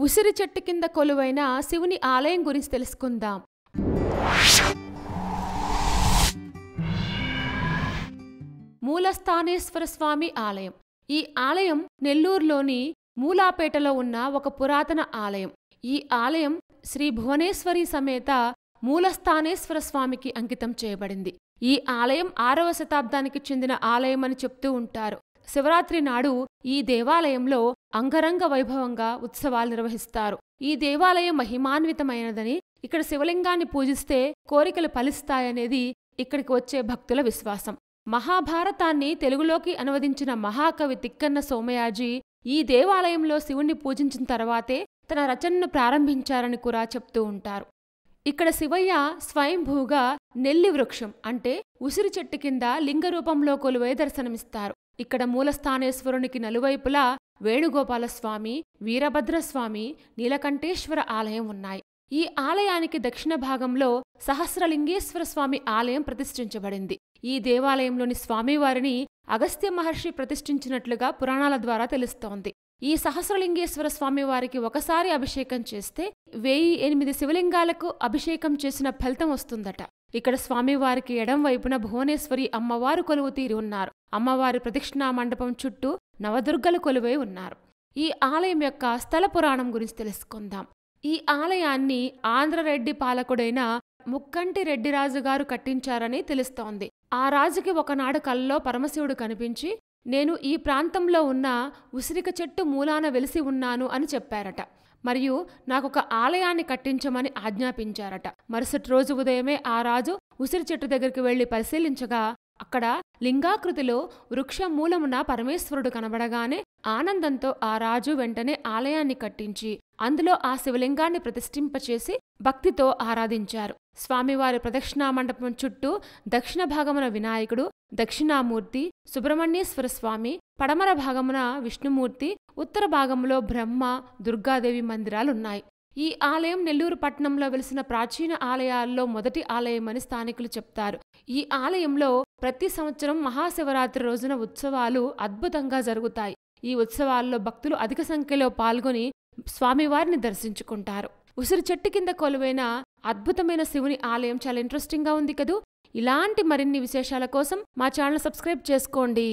ఉసిరి చెట్టు కింద కొలువైన శివుని ఆలయం గురించి తెలుసుకుందాం. మూలస్థానేశ్వర స్వామి ఆలయం. ఈ ఆలయం నెల్లూరులోని మూలాపేటలో ఉన్న ఒక పురాతన ఆలయం. ఈ ఆలయం శ్రీ భువనేశ్వరి సమేత మూలస్థానేశ్వర స్వామికి అంకితం చేయబడింది. ఈ ఆలయం 6వ శతాబ్దానికి చెందిన ఆలయమని చెప్తూ ఉంటారు. శివరాత్రి నాడు ఈ దేవాలయంలో అంగరంగ వైభవంగా ఉత్సవాలు నిర్వహిస్తారు. ఈ దేవాలయం మహిమాన్వితమైనదని, ఇక్కడ శివలింగాన్ని పూజిస్తే కోరికలు ఫలిస్తాయనేది ఇక్కడికి వచ్చే భక్తుల విశ్వాసం. మహాభారతాన్ని తెలుగులోకి అనువదించిన మహాకవి తిక్కన్న సోమయాజి ఈ దేవాలయంలో శివుణ్ణి పూజించిన తర్వాతే తన రచనను ప్రారంభించారని కూడా చెప్తూ ఉంటారు. ఇక్కడ శివయ్య స్వయంభూగా నెల్లి వృక్షం అంటే ఉసిరి చెట్టు కింద లింగరూపంలో కొలువై దర్శనమిస్తారు. ఇక్కడ మూలస్థానేశ్వరునికి నలువైపులా వేణుగోపాలస్వామి, వీరభద్రస్వామి, నీలకంఠేశ్వర ఆలయం ఉన్నాయి. ఈ ఆలయానికి దక్షిణ భాగంలో సహస్రలింగేశ్వర స్వామి ఆలయం ప్రతిష్ఠించబడింది. ఈ దేవాలయంలోని స్వామివారిని అగస్త్య మహర్షి ప్రతిష్ఠించినట్లుగా పురాణాల ద్వారా తెలుస్తోంది. ఈ సహస్రలింగేశ్వర స్వామివారికి ఒకసారి అభిషేకం చేస్తే 1008 శివలింగాలకు అభిషేకం చేసిన ఫలితం వస్తుందట. ఇక్కడ స్వామివారికి ఎడంవైపున భువనేశ్వరి అమ్మవారు కొలువు తీరి ఉన్నారు. అమ్మవారి ప్రదక్షిణా మండపం చుట్టూ నవదుర్గలు కొలువై ఉన్నారు. ఈ ఆలయం యొక్క స్థల పురాణం గురించి తెలుసుకుందాం. ఈ ఆలయాన్ని ఆంధ్రరెడ్డి పాలకుడైన ముక్కంటి రెడ్డిరాజుగారు కట్టించారని తెలుస్తోంది. ఆ రాజుకి ఒకనాడు కల్లో పరమశివుడు కనిపించి, నేను ఈ ప్రాంతంలో ఉన్న ఉసిరిక చెట్టు మూలాన వెలిసి ఉన్నాను అని చెప్పారట. మరియు నాకొక ఆలయాన్ని కట్టించమని ఆజ్ఞాపించారట. మరుసటి రోజు ఉదయమే ఆ రాజు ఉసిరి చెట్టు దగ్గరికి వెళ్లి పరిశీలించగా అక్కడ లింగాకృతిలో వృక్షమూలమున పరమేశ్వరుడు కనబడగానే ఆనందంతో ఆ రాజు వెంటనే ఆలయాన్ని కట్టించి అందులో ఆ శివలింగాన్ని ప్రతిష్ఠింపచేసి భక్తితో ఆరాధించారు. స్వామివారి ప్రదక్షిణా మండపం చుట్టూ దక్షిణ భాగమున వినాయకుడు, దక్షిణామూర్తి సుబ్రహ్మణ్యేశ్వర స్వామి, పడమర భాగమున విష్ణుమూర్తి, ఉత్తర భాగంలో బ్రహ్మ, దుర్గాదేవి మందిరాలున్నాయి. ఈ ఆలయం నెల్లూరు పట్టణంలో వెలిసిన ప్రాచీన ఆలయాల్లో మొదటి ఆలయమని స్థానికులు చెప్తారు. ఈ ఆలయంలో ప్రతి సంవత్సరం మహాశివరాత్రి రోజున ఉత్సవాలు అద్భుతంగా జరుగుతాయి. ఈ ఉత్సవాల్లో భక్తులు అధిక సంఖ్యలో పాల్గొని స్వామివారిని దర్శించుకుంటారు. ఉసిరి చెట్టు కింద కొలువైన అద్భుతమైన శివుని ఆలయం చాలా ఇంట్రెస్టింగ్గా ఉంది కదూ. ఇలాంటి మరిన్ని విశేషాల కోసం మా ఛానల్ సబ్స్క్రైబ్ చేసుకోండి.